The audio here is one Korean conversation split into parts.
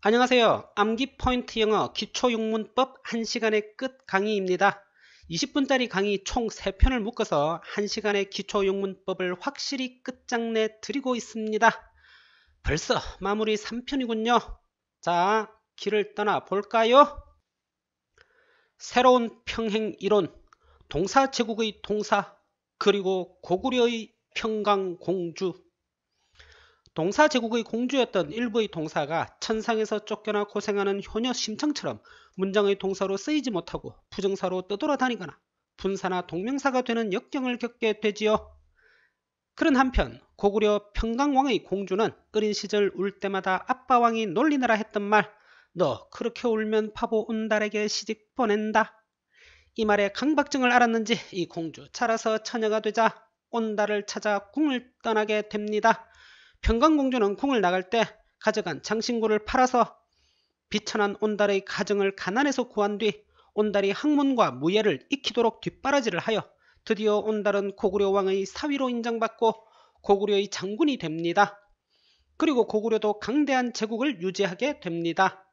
안녕하세요. 암기 포인트 영어 기초용문법 1시간의 끝 강의입니다. 20분짜리 강의 총 3편을 묶어서 1시간의 기초용문법을 확실히 끝장내 드리고 있습니다. 벌써 마무리 3편이군요. 자, 길을 떠나 볼까요? 새로운 평행이론, 동사 제국의 동사, 그리고 고구려의 평강공주. 동사 제국의 공주였던 일부의 동사가 천상에서 쫓겨나 고생하는 효녀 심청처럼 문장의 동사로 쓰이지 못하고 부정사로 떠돌아다니거나 분사나 동명사가 되는 역경을 겪게 되지요. 그런 한편 고구려 평강왕의 공주는 어린 시절 울 때마다 아빠왕이 놀리느라 했던 말, 너 그렇게 울면 바보 온달에게 시집 보낸다. 이 말의 강박증을 알았는지 이 공주 자라서 처녀가 되자 온달을 찾아 궁을 떠나게 됩니다. 평강공주는 궁을 나갈 때 가져간 장신구를 팔아서 비천한 온달의 가정을 가난에서 구한 뒤 온달이 학문과 무예를 익히도록 뒷바라지를 하여 드디어 온달은 고구려 왕의 사위로 인정받고 고구려의 장군이 됩니다. 그리고 고구려도 강대한 제국을 유지하게 됩니다.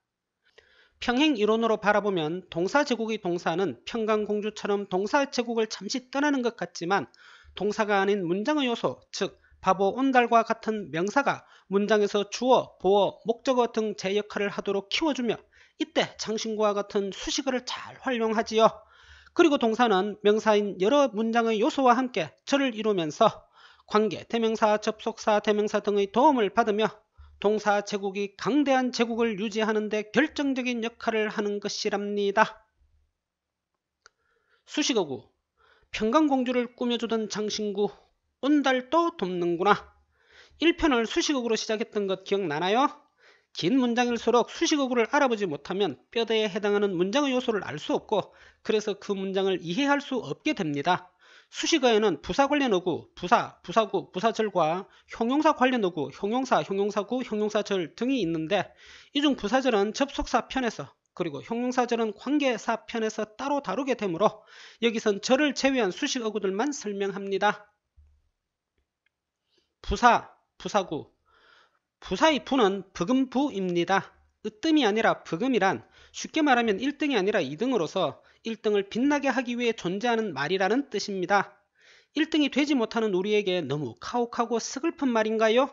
평행이론으로 바라보면 동사 제국의 동사는 평강공주처럼 동사 제국을 잠시 떠나는 것 같지만 동사가 아닌 문장의 요소, 즉 바보 온달과 같은 명사가 문장에서 주어, 보어, 목적어 등 제 역할을 하도록 키워주며 이때 장신구와 같은 수식어를 잘 활용하지요. 그리고 동사는 명사인 여러 문장의 요소와 함께 절을 이루면서 관계, 대명사, 접속사, 대명사 등의 도움을 받으며 동사 제국이 강대한 제국을 유지하는 데 결정적인 역할을 하는 것이랍니다. 수식어구, 평강공주를 꾸며주던 장신구, 온달도 돕는구나. 1편을 수식어구로 시작했던 것 기억나나요? 긴 문장일수록 수식어구를 알아보지 못하면 뼈대에 해당하는 문장의 요소를 알 수 없고 그래서 그 문장을 이해할 수 없게 됩니다. 수식어에는 부사 관련 어구, 부사, 부사구, 부사절과 형용사 관련 어구, 형용사, 형용사구, 형용사절 등이 있는데 이 중 부사절은 접속사 편에서 그리고 형용사절은 관계사 편에서 따로 다루게 되므로 여기선 절을 제외한 수식어구들만 설명합니다. 부사, 부사구. 부사의 부는 부금부입니다. 으뜸이 아니라 부금이란 쉽게 말하면 1등이 아니라 2등으로서 1등을 빛나게 하기 위해 존재하는 말이라는 뜻입니다. 1등이 되지 못하는 우리에게 너무 가혹하고 스글픈 말인가요?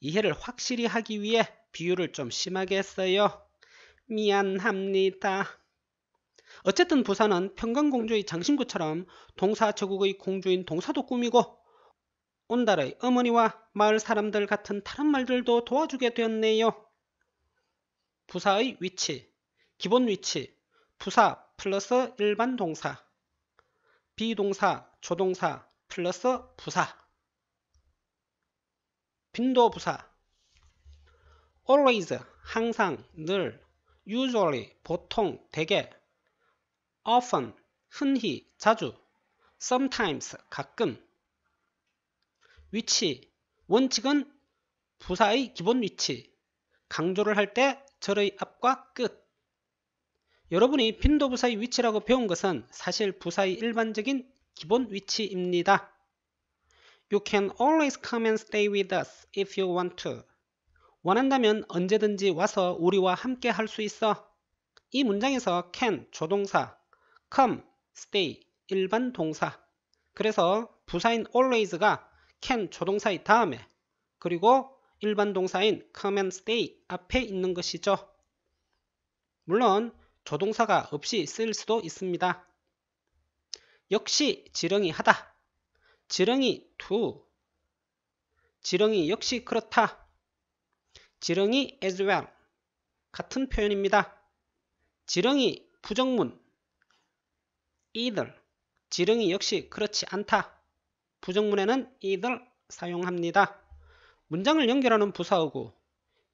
이해를 확실히 하기 위해 비유를 좀 심하게 했어요. 미안합니다. 어쨌든 부사는 평강공주의 장신구처럼 동사 제국의 공주인 동사도 꾸미고 온달의 어머니와 마을 사람들 같은 다른 말들도 도와주게 되었네요. 부사의 위치, 기본 위치, 부사 플러스 일반 동사, 비동사, 조동사 플러스 부사, 빈도부사, always, 항상, 늘, usually, 보통, 대개, often, 흔히, 자주, sometimes, 가끔. 위치, 원칙은 부사의 기본 위치, 강조를 할 때 절의 앞과 끝. 여러분이 빈도부사의 위치라고 배운 것은 사실 부사의 일반적인 기본 위치입니다. You can always come and stay with us if you want to. 원한다면 언제든지 와서 우리와 함께 할 수 있어. 이 문장에서 can, 조동사, come, stay, 일반 동사. 그래서 부사인 always가 can 조동사의 다음에 그리고 일반 동사인 come and stay 앞에 있는 것이죠. 물론 조동사가 없이 쓰일 수도 있습니다. 역시 지렁이 하다, 지렁이 to, 지렁이 역시 그렇다, 지렁이 as well 같은 표현입니다. 지렁이 부정문 either, 지렁이 역시 그렇지 않다. 부정문에는 either 사용합니다. 문장을 연결하는 부사어구.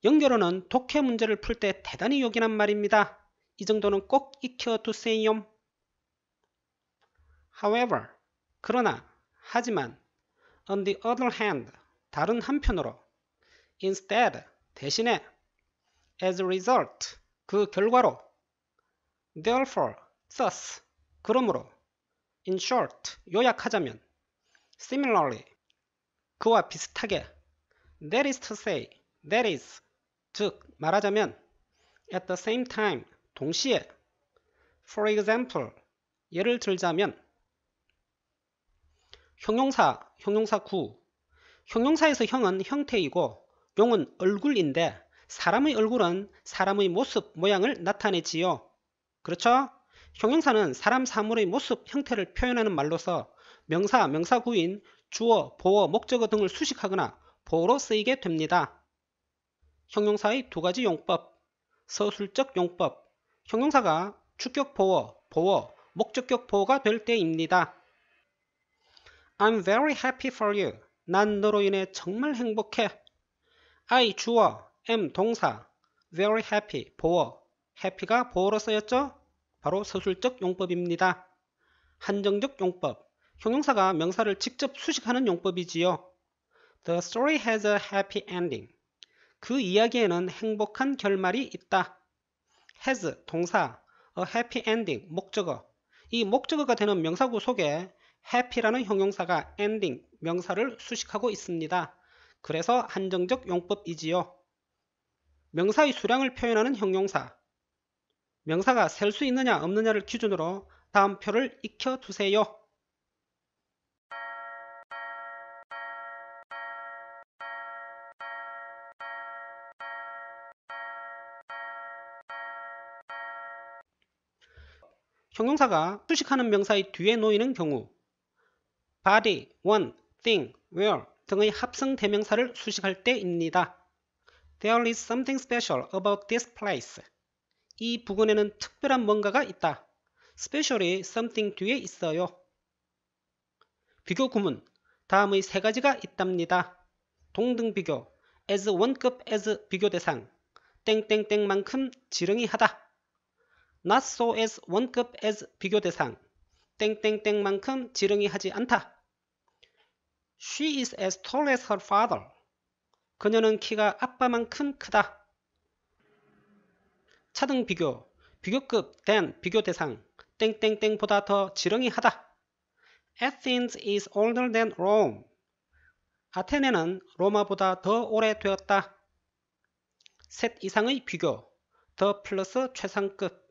연결어는 독해 문제를 풀 때 대단히 요긴한 말입니다. 이 정도는 꼭 익혀두세요. However, 그러나, 하지만, on the other hand, 다른 한편으로, instead, 대신에, as a result, 그 결과로, therefore, thus, 그러므로, in short, 요약하자면, similarly, 그와 비슷하게, that is to say, that is, 즉 말하자면 at the same time, 동시에. For example, 예를 들자면 형용사, 형용사 구. 형용사에서 형은 형태이고 용은 얼굴인데 사람의 얼굴은 사람의 모습, 모양을 나타내지요. 그렇죠? 형용사는 사람, 사물의 모습, 형태를 표현하는 말로서 명사, 명사구인 주어, 보어, 목적어 등을 수식하거나 보어로 쓰이게 됩니다. 형용사의 두 가지 용법, 서술적 용법, 형용사가 주격 보어, 보어, 목적격 보어가 될 때입니다. I'm very happy for you. 난 너로 인해 정말 행복해. I 주어, am 동사, very happy 보어, happy가 보어로 쓰였죠? 바로 서술적 용법입니다. 한정적 용법, 형용사가 명사를 직접 수식하는 용법이지요. The story has a happy ending. 그 이야기에는 행복한 결말이 있다. has 동사, a happy ending 목적어. 이 목적어가 되는 명사구 속에 happy라는 형용사가 ending 명사를 수식하고 있습니다. 그래서 한정적 용법이지요. 명사의 수량을 표현하는 형용사. 명사가 셀 수 있느냐 없느냐를 기준으로 다음 표를 익혀두세요. 형용사가 수식하는 명사의 뒤에 놓이는 경우 body, one, thing, where 등의 합성 대명사를 수식할 때입니다. There is something special about this place. 이 부근에는 특별한 뭔가가 있다. special이 something 뒤에 있어요. 비교 구문, 다음의 세 가지가 있답니다. 동등비교, as 원급 as 비교 대상, 땡땡땡만큼 지렁이 하다. not so as 원급 as 비교 대상, 땡땡땡만큼 지렁이 하지 않다. She is as tall as her father. 그녀는 키가 아빠만큼 크다. 차등 비교, 비교급 than 비교 대상, 땡땡땡보다 더 지렁이 하다. Athens is older than Rome. 아테네는 로마보다 더 오래되었다. 셋 이상의 비교, 더 플러스 최상급,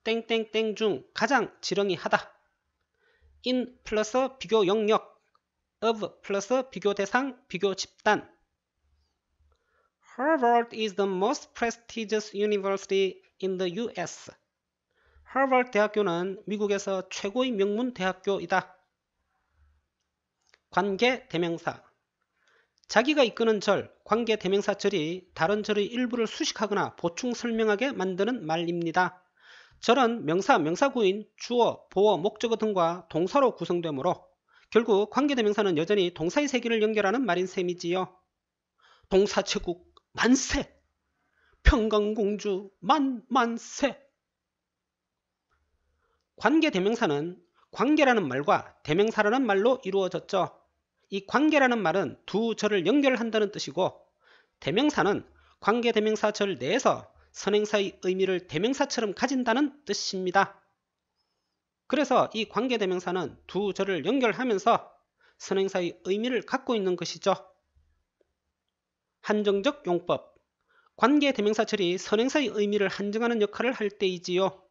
땡땡땡 중 가장 지렁이 하다. in 플러스 비교 영역, of 플러스 비교 대상, 비교 집단. Harvard is the most prestigious university in the US. 하버드 대학교는 미국에서 최고의 명문 대학교이다. 관계 대명사. 자기가 이끄는 절, 관계 대명사절이 다른 절의 일부를 수식하거나 보충 설명하게 만드는 말입니다. 절은 명사, 명사구인, 주어, 보어, 목적어 등과 동사로 구성되므로 결국 관계 대명사는 여전히 동사의 세계를 연결하는 말인 셈이지요. 동사체국 만세! 평강공주 만세! 관계 대명사는 관계라는 말과 대명사라는 말로 이루어졌죠. 이 관계라는 말은 두 절을 연결한다는 뜻이고 대명사는 관계 대명사 절 내에서 선행사의 의미를 대명사처럼 가진다는 뜻입니다. 그래서 이 관계 대명사는 두 절을 연결하면서 선행사의 의미를 갖고 있는 것이죠. 한정적 용법. 관계 대명사절이 선행사의 의미를 한정하는 역할을 할 때이지요.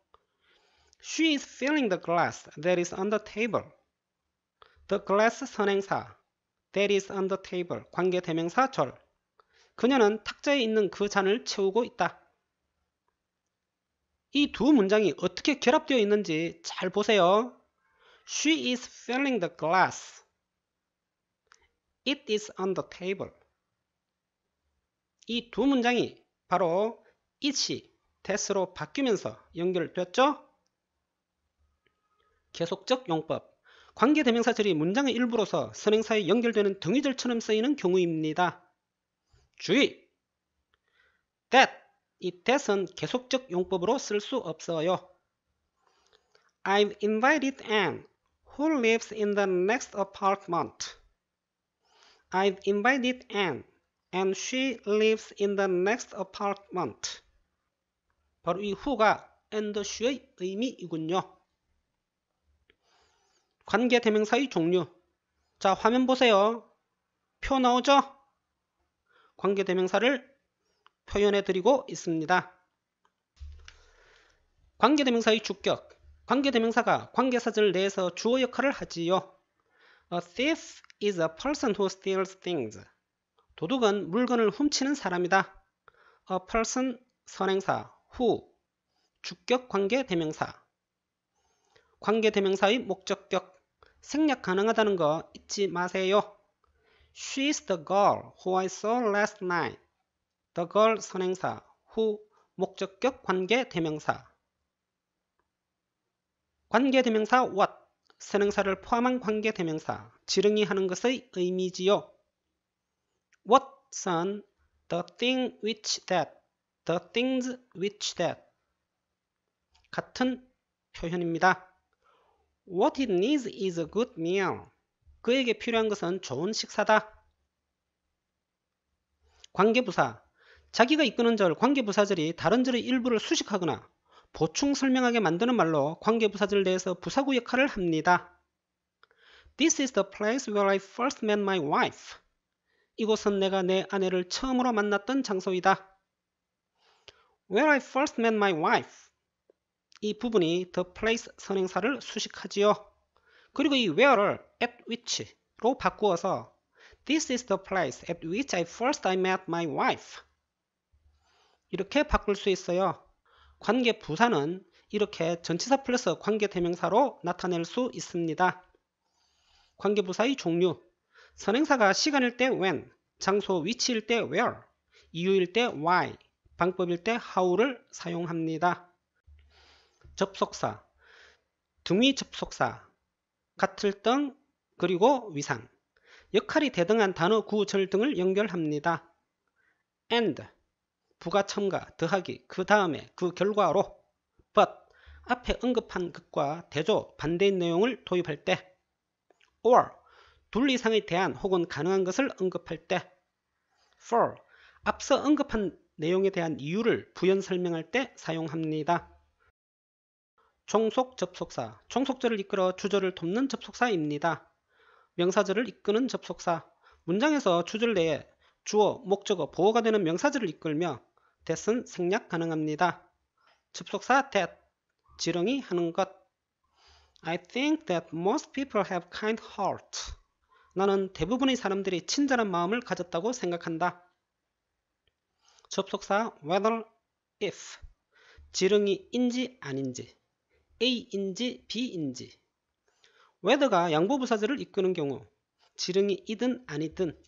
She is filling the glass that is on the table. The glass 선행사 that is on the table 관계 대명사 절. 그녀는 탁자에 있는 그 잔을 채우고 있다. 이 두 문장이 어떻게 결합되어 있는지 잘 보세요. She is filling the glass. It is on the table. 이 두 문장이 바로 it이 that으로 바뀌면서 연결됐죠? 계속적 용법. 관계대명사절이 문장의 일부로서 선행사에 연결되는 등위절처럼 쓰이는 경우입니다. 주의! that, 이 that은 계속적 용법으로 쓸 수 없어요. I've invited Anne, who lives in the next apartment. I've invited Anne, and she lives in the next apartment. 바로 이 who가 and she의 의미이군요. 관계 대명사의 종류. 자, 화면 보세요. 표 나오죠? 관계 대명사를 표현해 드리고 있습니다. 관계대명사의 주격. 관계대명사가 관계사절 내에서 주어 역할을 하지요. A thief is a person who steals things. 도둑은 물건을 훔치는 사람이다. A person 선행사 who 주격 관계대명사. 관계대명사의 목적격. 생략 가능하다는 거 잊지 마세요. She's the girl who I saw last night. The girl 선행사 who 목적격 관계대명사. 관계대명사 what 선행사를 포함한 관계대명사 지릉이 하는 것의 의미지요. What은 the thing which that, the things which that 같은 표현입니다. What it needs is a good meal. 그에게 필요한 것은 좋은 식사다. 관계부사. 자기가 이끄는 절 관계부사절이 다른 절의 일부를 수식하거나 보충 설명하게 만드는 말로 관계부사절 내에서 부사구 역할을 합니다. This is the place where I first met my wife. 이곳은 내가 내 아내를 처음으로 만났던 장소이다. Where I first met my wife. 이 부분이 the place 선행사를 수식하지요. 그리고 이 where를 at which로 바꾸어서 This is the place at which I first met my wife. 이렇게 바꿀 수 있어요. 관계 부사는 이렇게 전치사 플러스 관계 대명사로 나타낼 수 있습니다. 관계 부사의 종류. 선행사가 시간일 때 when, 장소 위치일 때 where, 이유일 때 why, 방법일 때 how를 사용합니다. 접속사. 등위 접속사. 같을 등 그리고 위상. 역할이 대등한 단어, 구, 절 등을 연결합니다. and 부가 첨가, 더하기, 그 다음에, 그 결과로 but 앞에 언급한 것과 대조, 반대인 내용을 도입할 때 or 둘 이상의 대안 혹은 가능한 것을 언급할 때 for 앞서 언급한 내용에 대한 이유를 부연 설명할 때 사용합니다. 종속 접속사. 종속절을 이끌어 주절을 돕는 접속사입니다. 명사절을 이끄는 접속사. 문장에서 주절 내에 주어, 목적어, 보어가 되는 명사절을 이끌며 that은 생략 가능합니다. 접속사 that, 지렁이 하는 것. I think that most people have kind heart. 나는 대부분의 사람들이 친절한 마음을 가졌다고 생각한다. 접속사 whether, if, 지렁이인지 아닌지, A인지 B인지. whether가 양보부사절을 이끄는 경우 지렁이이든 아니든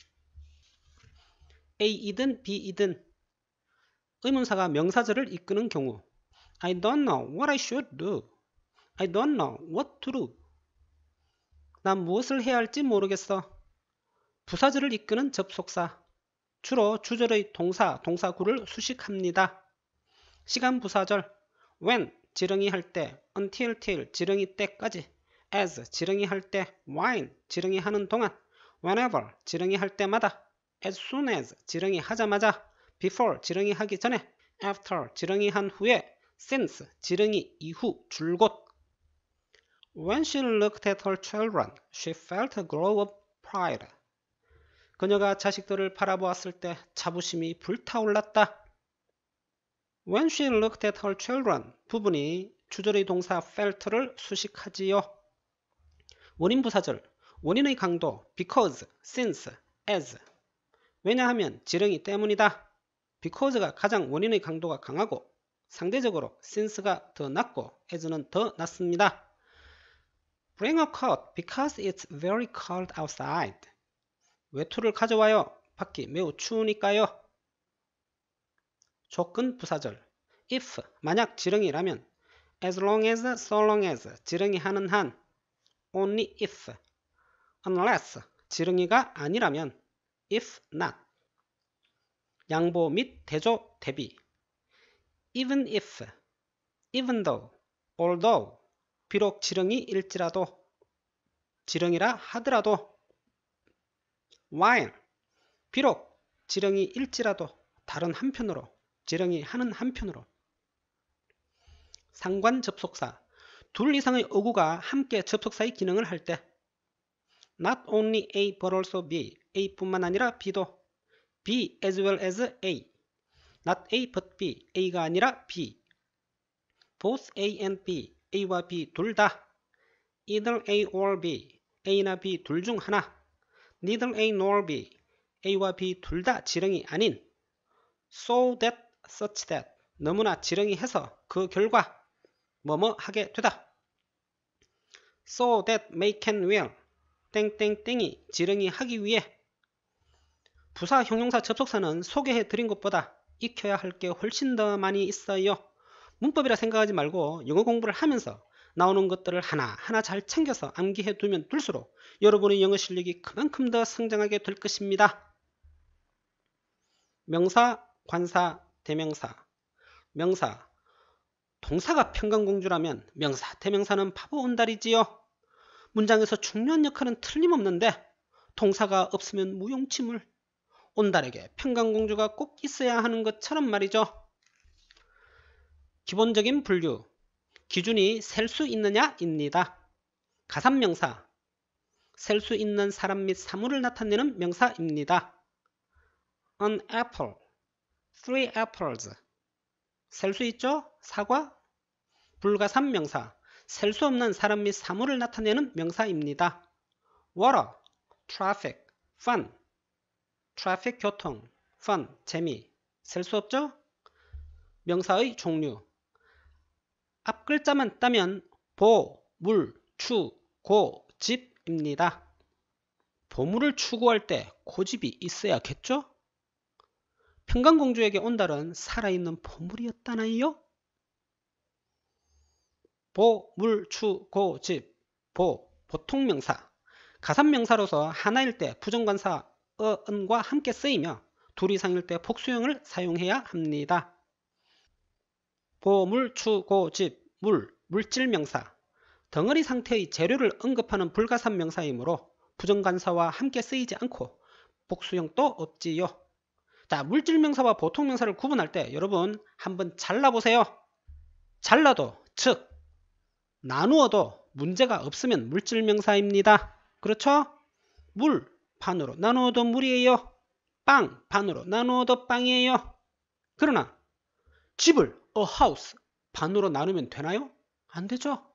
A이든 B이든 의문사가 명사절을 이끄는 경우 I don't know what I should do. I don't know what to do. 난 무엇을 해야 할지 모르겠어. 부사절을 이끄는 접속사. 주로 주절의 동사, 동사구를 수식합니다. 시간 부사절 when, 지렁이 할 때, until, till, 지렁이 때까지, as, 지렁이 할 때, while, 지렁이 하는 동안, whenever, 지렁이 할 때마다, as soon as, 지렁이 하자마자, before, 지렁이 하기 전에, after, 지렁이 한 후에, since, 지렁이 이후, 줄곧. When she looked at her children, she felt a glow of pride. 그녀가 자식들을 바라보았을 때 자부심이 불타올랐다. When she looked at her children, 부분이 주절의 동사 felt를 수식하지요. 원인 부사절, 원인의 강도, because, since, as. 왜냐하면 지렁이 때문이다. because가 가장 원인의 강도가 강하고 상대적으로 since가 더 낮고 as는 더 낮습니다. Bring a coat because it's very cold outside. 외투를 가져와요. 밖이 매우 추우니까요. 조건 부사절 if 만약 지렁이라면 as long as, so long as 지렁이 하는 한 only if unless 지렁이가 아니라면 if not 양보 및 대조 대비 even if, even though, although 비록 지렁이일지라도 지렁이라 하더라도 while 비록 지렁이일지라도 다른 한편으로 지렁이 하는 한편으로 상관 접속사 둘 이상의 어구가 함께 접속사의 기능을 할 때 not only A but also B A뿐만 아니라 B도 B as well as A not A but B A가 아니라 B both A and B, A와 B 둘 다. either A or B, A나 B 둘 중 하나. neither A nor B, A와 B 둘 다 지렁이 아닌. so that, such that, 너무나 지렁이 해서 그 결과 뭐뭐 하게 되다. so that make and will, 땡땡땡이 지렁이 하기 위해. 부사 형용사 접속사는 소개해 드린 것보다 익혀야 할 게 훨씬 더 많이 있어요. 문법이라 생각하지 말고 영어 공부를 하면서 나오는 것들을 하나하나 잘 챙겨서 암기해 두면 둘수록 여러분의 영어 실력이 그만큼 더 성장하게 될 것입니다. 명사, 관사, 대명사. 명사. 동사가 평강공주라면 명사, 대명사는 바보 온달이지요. 문장에서 중요한 역할은 틀림없는데 동사가 없으면 무용지물. 온달에게 평강공주가 꼭 있어야 하는 것처럼 말이죠. 기본적인 분류. 기준이 셀 수 있느냐입니다. 가산명사. 셀 수 있는 사람 및 사물을 나타내는 명사입니다. An apple, 3 apples. 셀 수 있죠? 사과. 불가산명사. 셀 수 없는 사람 및 사물을 나타내는 명사입니다. water, traffic, fun. 트래픽 교통, fun, 재미. 셀 수 없죠? 명사의 종류. 앞 글자만 따면 보, 물, 추, 고, 집입니다. 보물을 추구할 때 고집이 있어야겠죠? 평강공주에게 온달은 살아있는 보물이었다나요? 보, 물, 추, 고, 집. 보, 보통명사. 가산명사로서 하나일 때 부정관사 은과 함께 쓰이며 둘 이상일 때 복수형을 사용해야 합니다. 보물, 추, 고, 집, 물, 물질명사. 덩어리 상태의 재료를 언급하는 불가산 명사이므로 부정관사와 함께 쓰이지 않고 복수형도 없지요. 자, 물질명사와 보통명사를 구분할 때 여러분 한번 잘라보세요. 잘라도, 즉 나누어도 문제가 없으면 물질명사입니다. 그렇죠? 물 반으로 나누어도 물이에요. 빵 반으로 나누어도 빵이에요. 그러나 집을 a house 반으로 나누면 되나요? 안 되죠.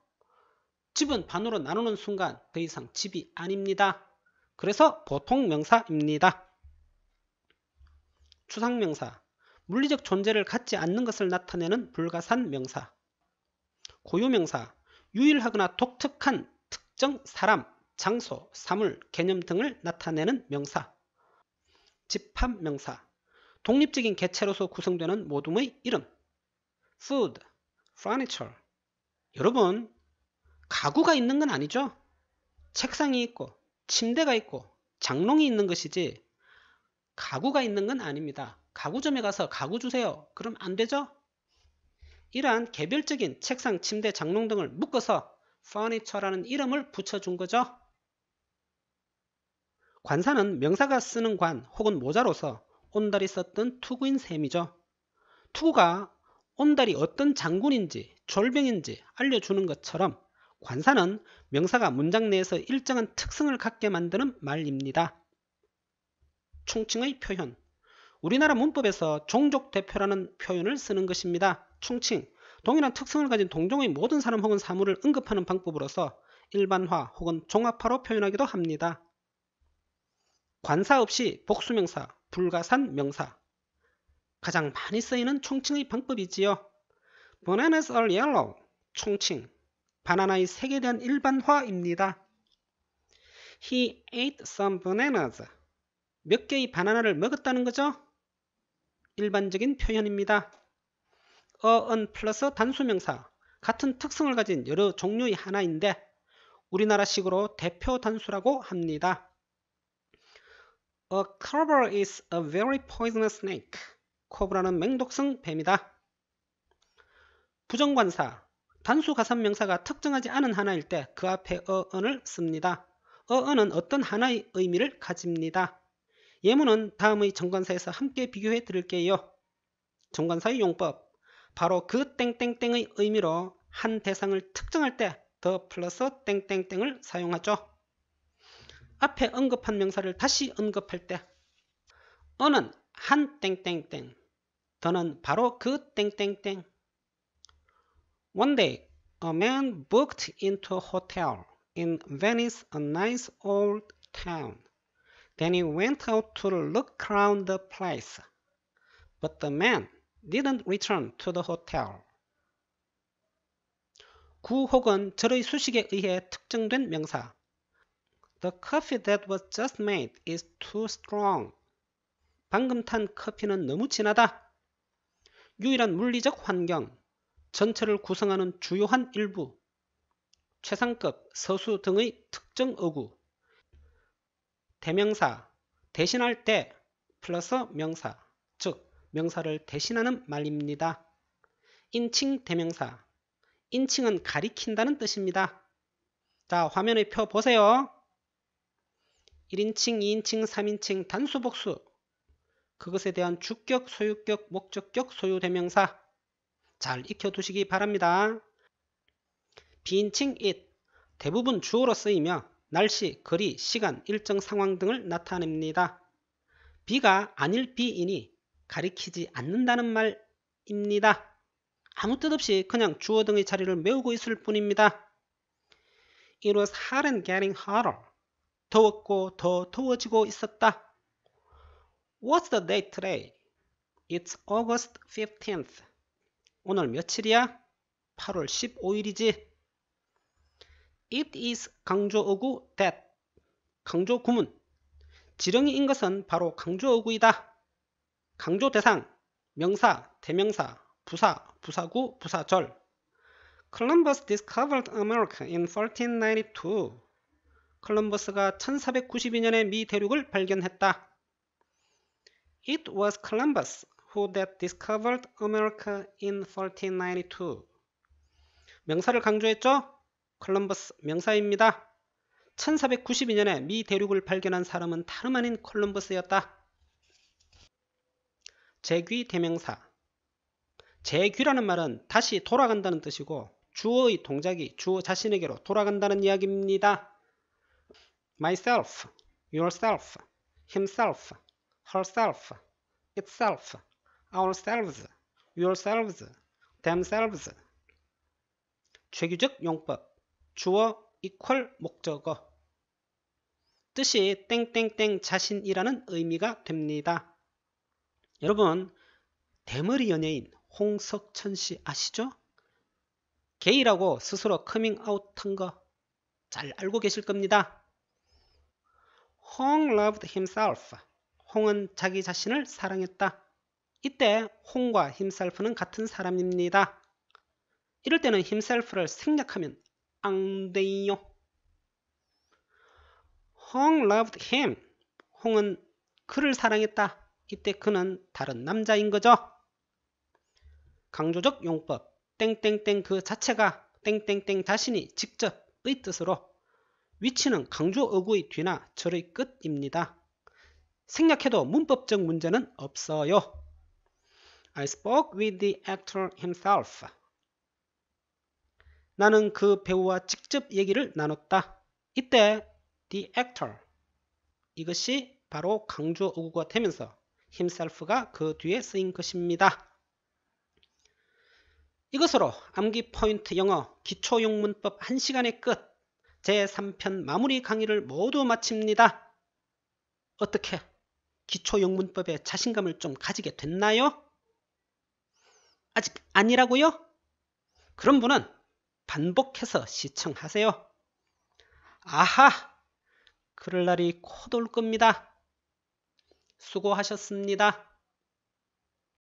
집은 반으로 나누는 순간 더 이상 집이 아닙니다. 그래서 보통명사입니다. 추상명사. 물리적 존재를 갖지 않는 것을 나타내는 불가산 명사. 고유명사. 유일하거나 독특한 특정 사람, 장소, 사물, 개념 등을 나타내는 명사. 집합명사. 독립적인 개체로서 구성되는 모둠의 이름. food, furniture. 여러분, 가구가 있는 건 아니죠? 책상이 있고, 침대가 있고, 장롱이 있는 것이지 가구가 있는 건 아닙니다. 가구점에 가서 가구 주세요. 그럼 안 되죠? 이러한 개별적인 책상, 침대, 장롱 등을 묶어서 furniture라는 이름을 붙여준 거죠. 관사는 명사가 쓰는 관 혹은 모자로서 온달이 썼던 투구인 셈이죠. 투구가 온달이 어떤 장군인지 졸병인지 알려주는 것처럼 관사는 명사가 문장 내에서 일정한 특성을 갖게 만드는 말입니다. 충칭의 표현. 우리나라 문법에서 종족대표라는 표현을 쓰는 것입니다. 충칭. 동일한 특성을 가진 동종의 모든 사람 혹은 사물을 언급하는 방법으로서 일반화 혹은 종합화로 표현하기도 합니다. 관사 없이 복수명사, 불가산 명사. 가장 많이 쓰이는 총칭의 방법이지요. Bananas are yellow. 총칭. 바나나의 색에 대한 일반화입니다. He ate some bananas. 몇 개의 바나나를 먹었다는 거죠? 일반적인 표현입니다. 어은 플러스 단수명사. 같은 특성을 가진 여러 종류의 하나인데 우리나라식으로 대표 단수라고 합니다. A cobra is a very poisonous snake. 코브라는 맹독성 뱀이다. 부정관사. 단수 가산명사가 특정하지 않은 하나일 때 그 앞에 어은을 씁니다. 어은은 어떤 하나의 의미를 가집니다. 예문은 다음의 정관사에서 함께 비교해 드릴게요. 정관사의 용법. 바로 그 땡땡땡의 의미로 한 대상을 특정할 때 더 플러스 땡땡땡을 사용하죠. 앞에 언급한 명사를 다시 언급할 때 어는 한 땡땡땡, 더는 바로 그 땡땡땡. One day, a man booked into a hotel in Venice, a nice old town. Then he went out to look around the place. But the man didn't return to the hotel. 구 혹은 절의 수식에 의해 특정된 명사. The coffee that was just made is too strong. 방금 탄 커피는 너무 진하다. 유일한 물리적 환경, 전체를 구성하는 주요한 일부, 최상급, 서수 등의 특정 어구, 대명사, 대신할 때 플러스 명사, 즉 명사를 대신하는 말입니다. 인칭 대명사, 인칭은 가리킨다는 뜻입니다. 자, 화면의 표 보세요. 1인칭, 2인칭, 3인칭, 단수, 복수, 그것에 대한 주격, 소유격, 목적격, 소유 대명사 잘 익혀두시기 바랍니다. 비인칭 it, 대부분 주어로 쓰이며 날씨, 거리, 시간, 일정 상황 등을 나타냅니다. 비가 아닐 비이니 가리키지 않는다는 말입니다. 아무 뜻 없이 그냥 주어 등의 자리를 메우고 있을 뿐입니다. It was hot and getting hotter. 더웠고 더 더워지고 있었다. What's the date today? It's August 15th. 오늘 며칠이야? 8월 15일이지. It is 강조어구 that. 강조 구문. 지렁이인 것은 바로 강조어구이다. 강조 대상, 명사, 대명사, 부사, 부사구, 부사절. Columbus discovered America in 1492. 콜럼버스가 1492년에 미 대륙을 발견했다. It was Columbus who that discovered America in 1492. 명사를 강조했죠? 콜럼버스 명사입니다. 1492년에 미 대륙을 발견한 사람은 다름 아닌 콜럼버스였다. 재귀 대명사. 재귀라는 말은 다시 돌아간다는 뜻이고 주어의 동작이 주어 자신에게로 돌아간다는 이야기입니다. myself, yourself, himself, herself, itself, ourselves, yourselves, themselves. 최규적 용법. 주어 이퀄 목적어. 뜻이 땡땡땡 자신이라는 의미가 됩니다. 여러분, 대머리 연예인 홍석천 씨 아시죠? 게이라고 스스로 커밍아웃한 거 잘 알고 계실 겁니다. 홍 loved himself. 홍은 자기 자신을 사랑했다. 이때 홍과 himself는 같은 사람입니다. 이럴 때는 himself를 생략하면 안 돼요. 홍 loved him. 홍은 그를 사랑했다. 이때 그는 다른 남자인 거죠. 강조적 용법. 땡땡땡 그 자체가 땡땡땡 자신이 직접의 뜻으로 위치는 강조 어구의 뒤나 절의 끝입니다. 생략해도 문법적 문제는 없어요. I spoke with the actor himself. 나는 그 배우와 직접 얘기를 나눴다. 이때 the actor. 이것이 바로 강조 어구가 되면서 himself가 그 뒤에 쓰인 것입니다. 이것으로 암기 포인트 영어 기초용문법 1시간의 끝 제3편 마무리 강의를 모두 마칩니다. 어떻게 기초용문법에 자신감을 좀 가지게 됐나요? 아직 아니라고요? 그런 분은 반복해서 시청하세요. 아하! 그럴 날이 곧 올 겁니다. 수고하셨습니다.